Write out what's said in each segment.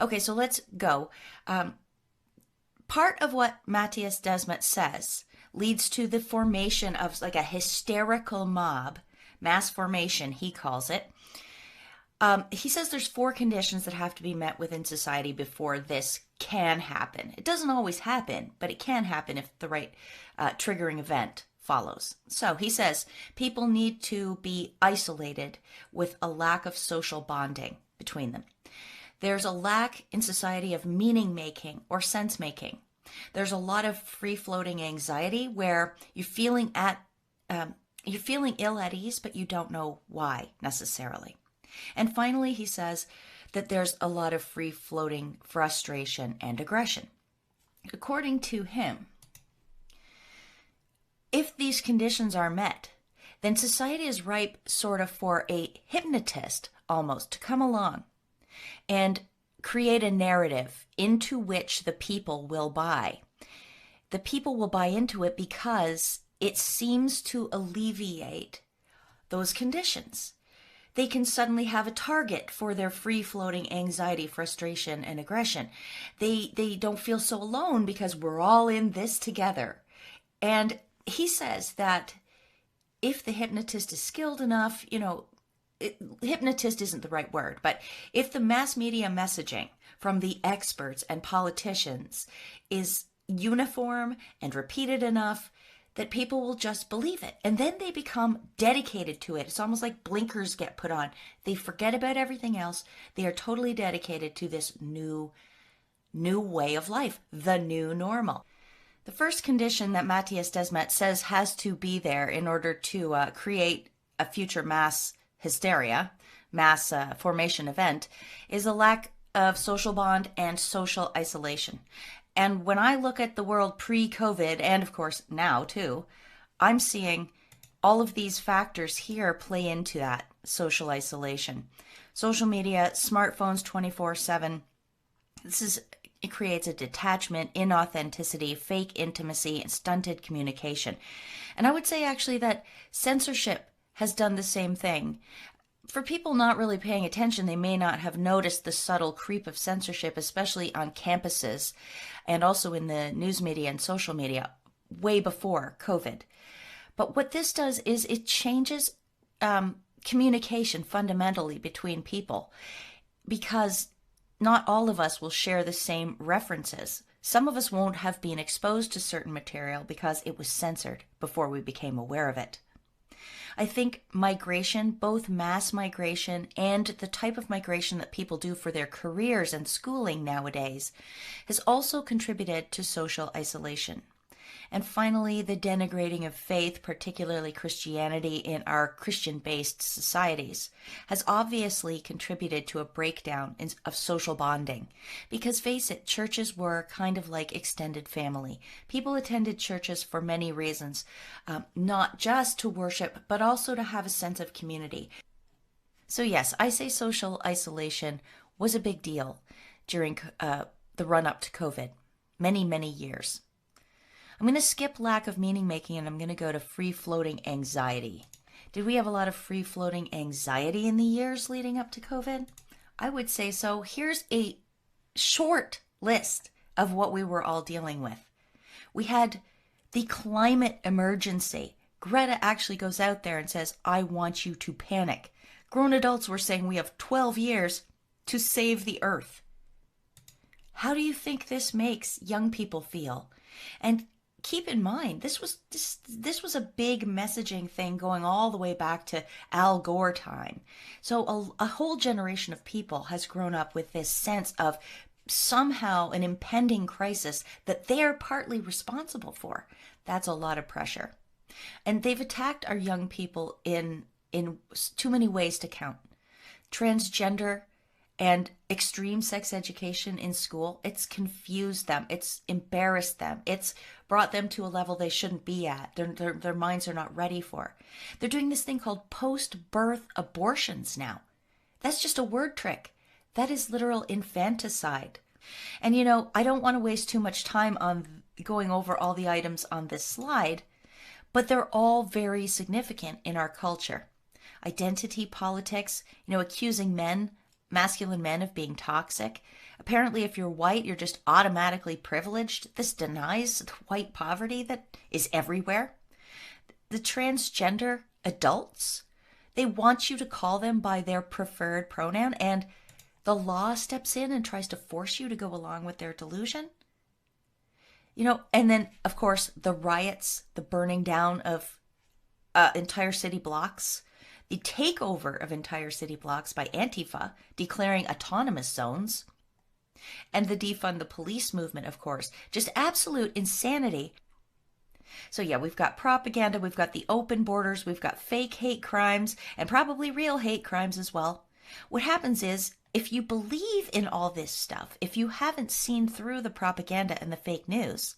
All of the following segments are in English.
Okay, so let's go. Part of what Mattias Desmet says leads to the formation of like a hysterical mob, mass formation, he calls it. He says there's four conditions that have to be met within society before this can happen. It doesn't always happen, but it can happen if the right triggering event follows. So he says people need to be isolated with a lack of social bonding between them. There's a lack in society of meaning making or sense making. There's a lot of free floating anxiety where you're feeling ill at ease, but you don't know why necessarily. And finally, he says that there's a lot of free floating frustration and aggression. According to him, if these conditions are met, then society is ripe sort of for a hypnotist almost to come along and create a narrative into which the people will buy. The people will buy into it because it seems to alleviate those conditions. They can suddenly have a target for their free-floating anxiety, frustration, and aggression. They don't feel so alone because we're all in this together. And he says that if the hypnotist is skilled enough, hypnotist isn't the right word, but if the mass media messaging from the experts and politicians is uniform and repeated enough, that people will just believe it. And then they become dedicated to it. It's almost like blinkers get put on. They forget about everything else. They are totally dedicated to this new way of life, the new normal. The first condition that Mattias Desmet says has to be there in order to create a future mass hysteria, mass formation event, is a lack of social bond and social isolation. And when I look at the world pre-COVID, and of course now too, I'm seeing all of these factors here play into that social isolation. Social media, smartphones 24/7. It creates a detachment, inauthenticity, fake intimacy, and stunted communication. And I would say actually that censorship has done the same thing. For people not really paying attention, they may not have noticed the subtle creep of censorship, especially on campuses and also in the news media and social media way before COVID. But what this does is it changes communication fundamentally between people, because not all of us will share the same references. Some of us won't have been exposed to certain material because it was censored before we became aware of it. I think migration, both mass migration and the type of migration that people do for their careers and schooling nowadays, has also contributed to social isolation. And finally, the denigrating of faith, particularly Christianity, in our Christian-based societies, has obviously contributed to a breakdown of social bonding. Because face it, churches were kind of like extended family. People attended churches for many reasons, not just to worship, but also to have a sense of community. So yes, I say social isolation was a big deal during the run-up to COVID, many, many years. I'm going to skip lack of meaning making and I'm going to go to free-floating anxiety. Did we have a lot of free-floating anxiety in the years leading up to COVID? I would say so. Here's a short list of what we were all dealing with. We had the climate emergency. Greta actually goes out there and says, I want you to panic. Grown adults were saying we have 12 years to save the earth. How do you think this makes young people feel? And keep in mind, this was a big messaging thing going all the way back to Al Gore time. So a whole generation of people has grown up with this sense of somehow an impending crisis that they're partly responsible for. That's a lot of pressure. And they've attacked our young people in too many ways to count. Transgender and extreme sex education in school, it's confused them, it's embarrassed them, it's brought them to a level they shouldn't be at, their minds are not ready for. They're doing this thing called post-birth abortions now. That's just a word trick. That is literal infanticide. And I don't want to waste too much time on going over all the items on this slide, but they're all very significant in our culture. Identity politics, accusing men masculine men of being toxic. Apparently, if you're white, you're just automatically privileged. This denies the white poverty that is everywhere. The transgender adults, they want you to call them by their preferred pronoun, and the law steps in and tries to force you to go along with their delusion. And then, of course, the riots, the burning down of entire city blocks, the takeover of entire city blocks by Antifa, declaring autonomous zones, and the defund the police movement, of course. Just absolute insanity. So yeah, we've got propaganda, we've got the open borders, we've got fake hate crimes, and probably real hate crimes as well. What happens is, if you believe in all this stuff, if you haven't seen through the propaganda and the fake news,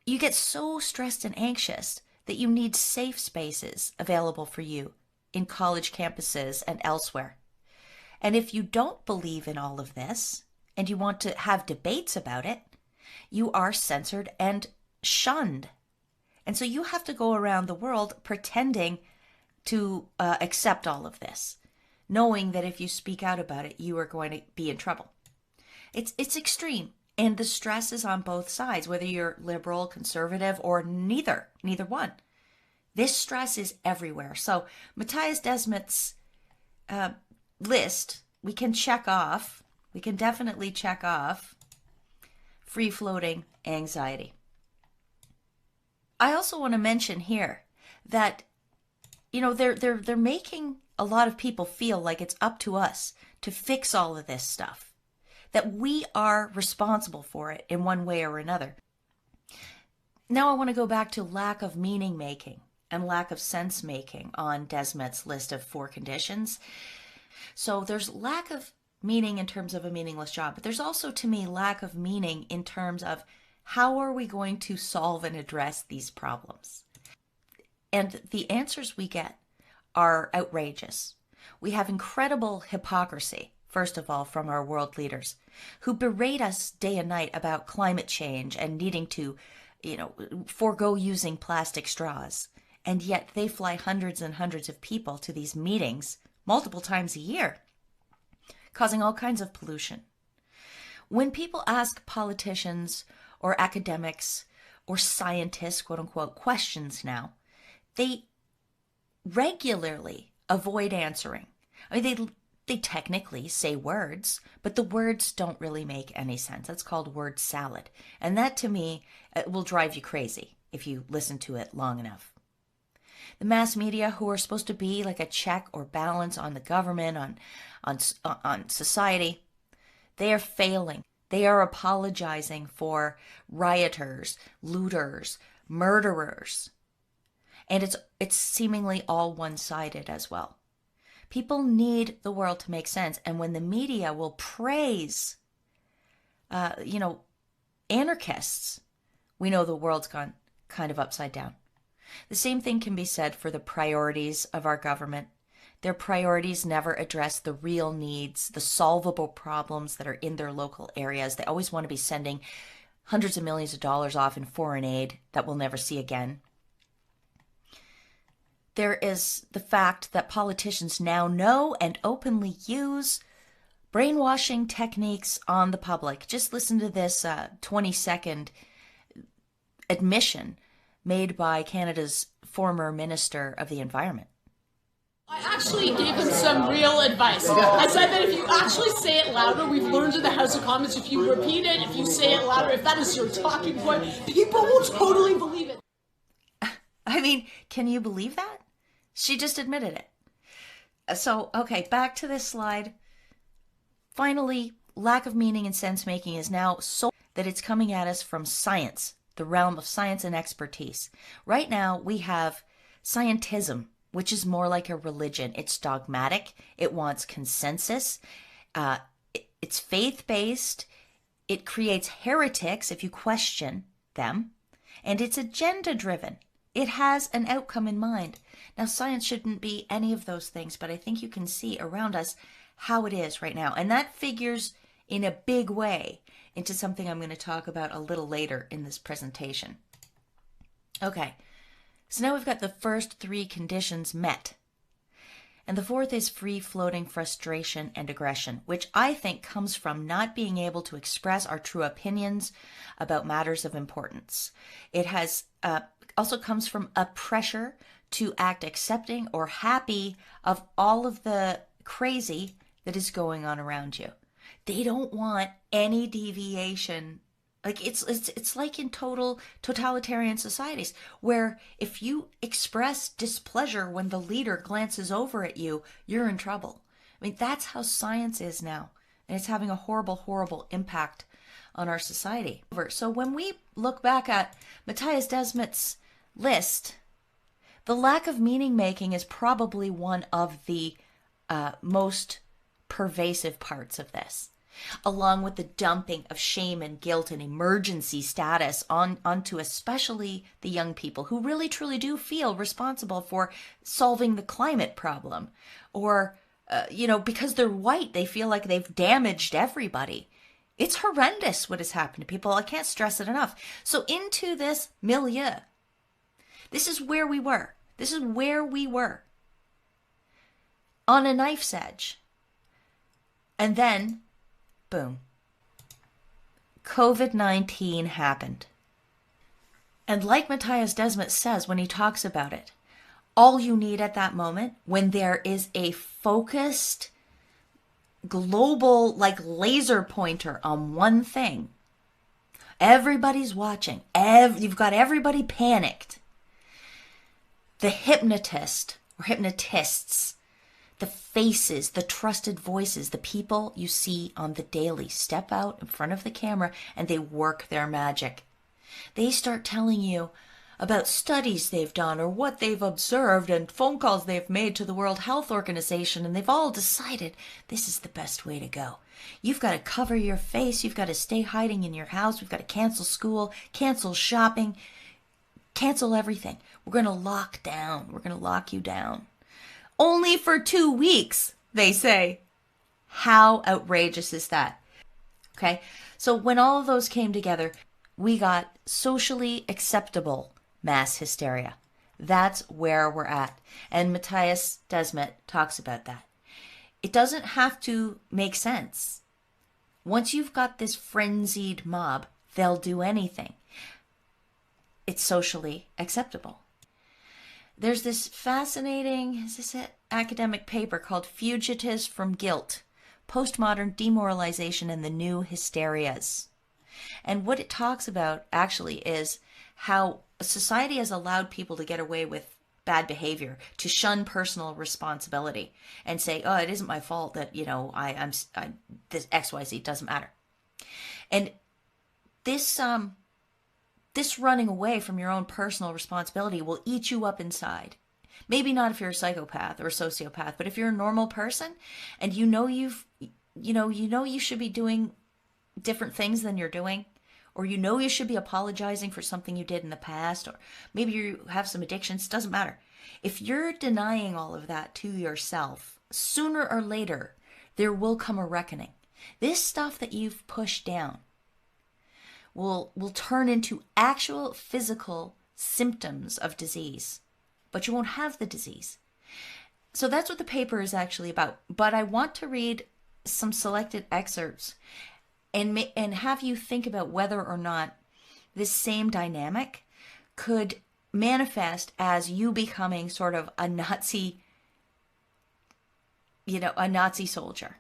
you get so stressed and anxious that you need safe spaces available for you in college campuses and elsewhere. And if you don't believe in all of this and you want to have debates about it, you are censored and shunned. And so you have to go around the world pretending to accept all of this, knowing that if you speak out about it, you are going to be in trouble. It's extreme. And the stress is on both sides, whether you're liberal, conservative, or neither one. This stress is everywhere. So Mattias Desmet's list, we can check off. We can definitely check off free-floating anxiety. I also want to mention here that, they're making a lot of people feel like it's up to us to fix all of this stuff, that we are responsible for it in one way or another. Now I want to go back to lack of meaning making and lack of sense making on Desmet's list of 4 conditions. So there's lack of meaning in terms of a meaningless job, but there's also, to me, lack of meaning in terms of how are we going to solve and address these problems? And the answers we get are outrageous. We have incredible hypocrisy, first of all, from our world leaders, who berate us day and night about climate change and needing to, forego using plastic straws. And yet they fly hundreds and hundreds of people to these meetings multiple times a year, causing all kinds of pollution. When people ask politicians or academics or scientists, quote unquote, questions now, they regularly avoid answering. I mean, they technically say words, but the words don't really make any sense. That's called word salad. And that, to me, will drive you crazy if you listen to it long enough. The mass media, who are supposed to be like a check or balance on the government, on society, they are failing. They are apologizing for rioters, looters, murderers. And it's seemingly all one-sided as well. People need the world to make sense. And when the media will praise, anarchists, we know the world's gone kind of upside down. The same thing can be said for the priorities of our government. Their priorities never address the real needs, the solvable problems that are in their local areas. They always want to be sending hundreds of millions of dollars off in foreign aid that we'll never see again. There is the fact that politicians now know and openly use brainwashing techniques on the public. Just listen to this 20-second admission made by Canada's former Minister of the Environment. I actually gave him some real advice. I said that if you actually say it louder, we've learned in the House of Commons, if you repeat it, if you say it louder, if that is your talking point, people will totally believe it. I mean, can you believe that? She just admitted it. So, okay, back to this slide. Finally, lack of meaning and sense-making is now so that it's coming at us from science, the realm of science and expertise. Right now, we have scientism, which is more like a religion. It's dogmatic. It wants consensus. It's faith-based. It creates heretics if you question them. And it's agenda-driven. It has an outcome in mind. Now, science shouldn't be any of those things, but I think you can see around us how it is right now. And that figures in a big way into something I'm going to talk about a little later in this presentation. Okay, so now we've got the first 3 conditions met. And the fourth is free-floating frustration and aggression, which I think comes from not being able to express our true opinions about matters of importance. It has also comes from a pressure to act accepting or happy of all of the crazy that is going on around you. They don't want any deviation. Like it's like in totalitarian societies where if you express displeasure when the leader glances over at you, you're in trouble. I mean, that's how science is now. And it's having a horrible, horrible impact on our society. So when we look back at Mattias Desmet's list, the lack of meaning making is probably one of the most pervasive parts of this, along with the dumping of shame and guilt and emergency status onto especially the young people who really truly do feel responsible for solving the climate problem, or because they're white, they feel like they've damaged everybody. It's horrendous what has happened to people. I can't stress it enough. So into this milieu, this is where we were. This is where we were. On a knife's edge. And then, boom. COVID-19 happened. And like Mattias Desmet says when he talks about it, all you need at that moment, when there is a focused, global, like laser pointer on one thing, everybody's watching, you've got everybody panicked. The hypnotist or hypnotists, the faces, the trusted voices, the people you see on the daily step out in front of the camera and they work their magic. They start telling you about studies they've done or what they've observed and phone calls they've made to the World Health Organization, and they've all decided this is the best way to go. You've got to cover your face. You've got to stay hiding in your house. We've got to cancel school, cancel shopping, cancel everything. We're going to lock down. We're going to lock you down. Only for 2 weeks, they say. How outrageous is that? Okay, so when all of those came together, we got socially acceptable mass hysteria. That's where we're at. And Mattias Desmet talks about that. It doesn't have to make sense. Once you've got this frenzied mob, they'll do anything. It's socially acceptable. There's this fascinating, academic paper called Fugitives from Guilt, Postmodern Demoralization and the New Hysterias. And what it talks about actually is how society has allowed people to get away with bad behavior, to shun personal responsibility and say, oh, it isn't my fault that, I'm this XYZ doesn't matter. And this running away from your own personal responsibility will eat you up inside. Maybe not if you're a psychopath or a sociopath, but if you're a normal person and you know you should be doing different things than you're doing, or you should be apologizing for something you did in the past, or maybe you have some addictions, doesn't matter. If you're denying all of that to yourself, sooner or later, there will come a reckoning. This stuff that you've pushed down will turn into actual physical symptoms of disease, but you won't have the disease. So that's what the paper is actually about. But I want to read some selected excerpts and have you think about whether or not this same dynamic could manifest as you becoming sort of a Nazi, a Nazi soldier,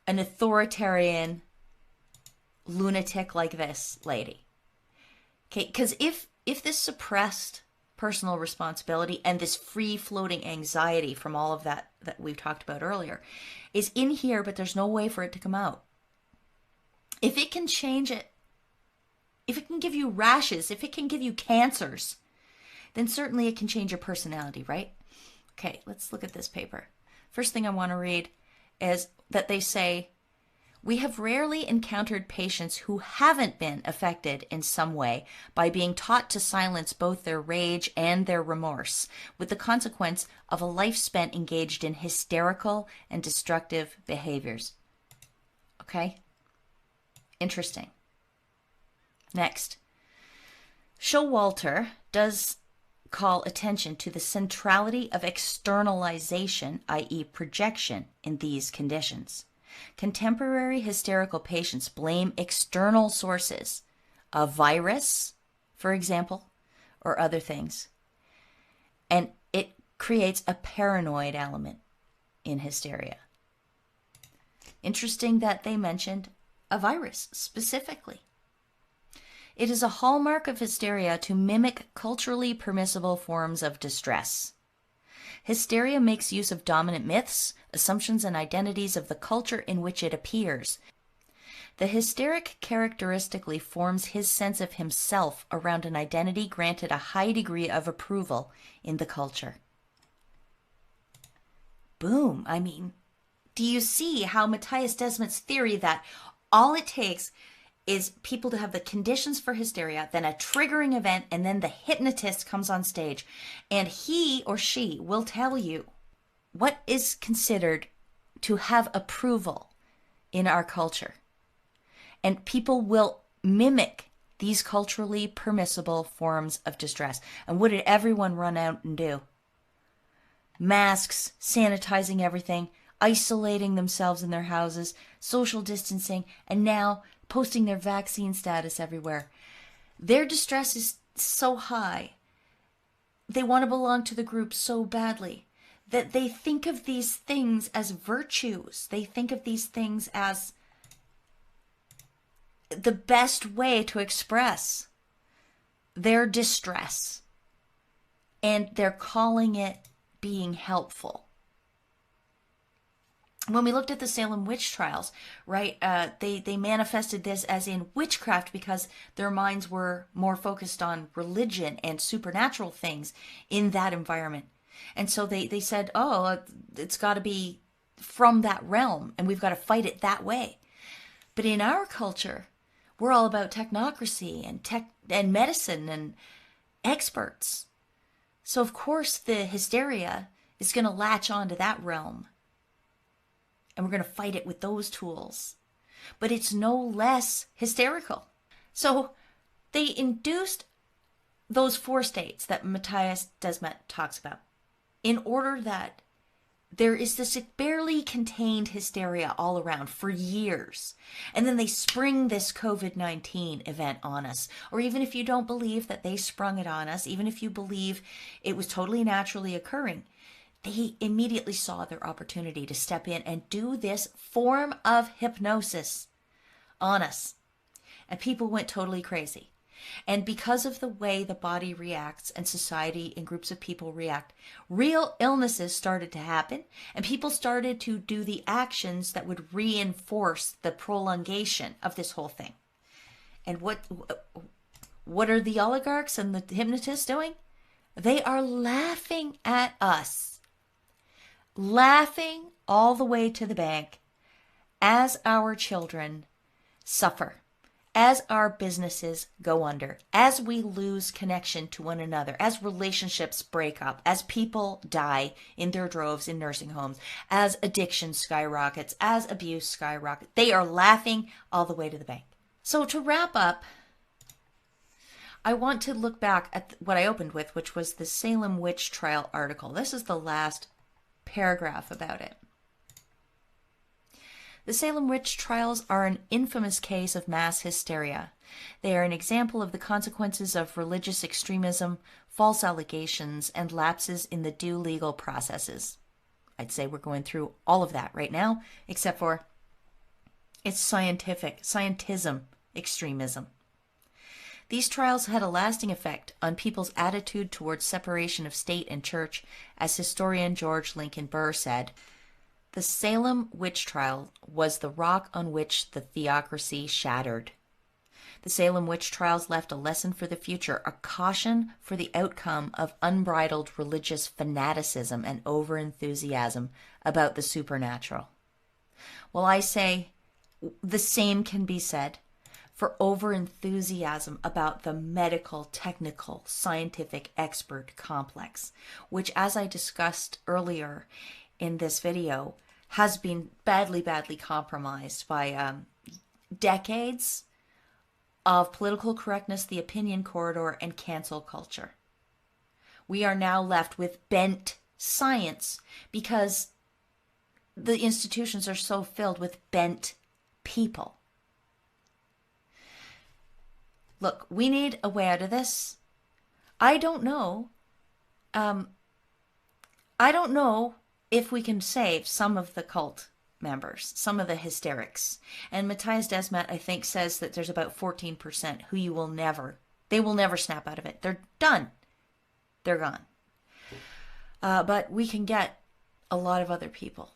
an authoritarian lunatic like this lady. Okay, because if this suppressed personal responsibility and this free-floating anxiety from all of that we've talked about earlier is in here, but there's no way for it to come out. If it can change it, if it can give you rashes, if it can give you cancers, then certainly it can change your personality, right? Okay, let's look at this paper. First thing I want to read is that they say, we have rarely encountered patients who haven't been affected in some way by being taught to silence both their rage and their remorse, with the consequence of a life spent engaged in hysterical and destructive behaviors. Okay? Interesting. Next. Showalter does call attention to the centrality of externalization, i.e., projection, in these conditions. Contemporary hysterical patients blame external sources, a virus, for example, or other things. And it creates a paranoid element in hysteria. Interesting that they mentioned a virus specifically. It is a hallmark of hysteria to mimic culturally permissible forms of distress. Hysteria makes use of dominant myths, assumptions, and identities of the culture in which it appears. The hysteric characteristically forms his sense of himself around an identity granted a high degree of approval in the culture. Boom. I mean, do you see how Mattias Desmet's theory that all it takes is people to have the conditions for hysteria, then a triggering event, and then the hypnotist comes on stage, and he or she will tell you what is considered to have approval in our culture. And people will mimic these culturally permissible forms of distress. And what did everyone run out and do? Masks, sanitizing everything, isolating themselves in their houses, social distancing, and now posting their vaccine status everywhere. Their distress is so high. They want to belong to the group so badly that they think of these things as virtues. They think of these things as the best way to express their distress. And they're calling it being helpful. When we looked at the Salem witch trials, right, they manifested this as in witchcraft because their minds were more focused on religion and supernatural things in that environment. And so they said, oh, it's got to be from that realm and we've got to fight it that way. But in our culture, we're all about technocracy and medicine and experts. So of course the hysteria is going to latch onto that realm. And we're going to fight it with those tools. But it's no less hysterical. So they induced those 4 states that Mattias Desmet talks about in order that there is this barely contained hysteria all around for years. And then they spring this COVID-19 event on us. Or even if you don't believe that they sprung it on us, even if you believe it was totally naturally occurring, they immediately saw their opportunity to step in and do this form of hypnosis on us. And people went totally crazy. And because of the way the body reacts and society and groups of people react, real illnesses started to happen and people started to do the actions that would reinforce the prolongation of this whole thing. And what are the oligarchs and the hypnotists doing? They are laughing at us. Laughing all the way to the bank as our children suffer, as our businesses go under, as we lose connection to one another, as relationships break up, as people die in their droves in nursing homes, as addiction skyrockets, as abuse skyrockets. They are laughing all the way to the bank. So to wrap up, I want to look back at what I opened with, which was the Salem witch trial article. This is the last paragraph about it. The Salem witch trials are an infamous case of mass hysteria. They are an example of the consequences of religious extremism, false allegations, and lapses in the due legal processes. I'd say we're going through all of that right now, except for it's scientism extremism. These trials had a lasting effect on people's attitude towards separation of state and church, as historian George Lincoln Burr said, "The Salem witch trial was the rock on which the theocracy shattered." The Salem witch trials left a lesson for the future, a caution for the outcome of unbridled religious fanaticism and overenthusiasm about the supernatural. Well, I say the same can be said for overenthusiasm about the medical, technical, scientific expert complex, which, as I discussed earlier in this video, has been badly compromised by decades of political correctness, the opinion corridor, and cancel culture. We are now left with bent science because the institutions are so filled with bent people. Look, we need a way out of this. I don't know. I don't know if we can save some of the cult members, some of the hysterics. And Mattias Desmet, I think, says that there's about 14% who they will never snap out of it. They're done. They're gone. But we can get a lot of other people.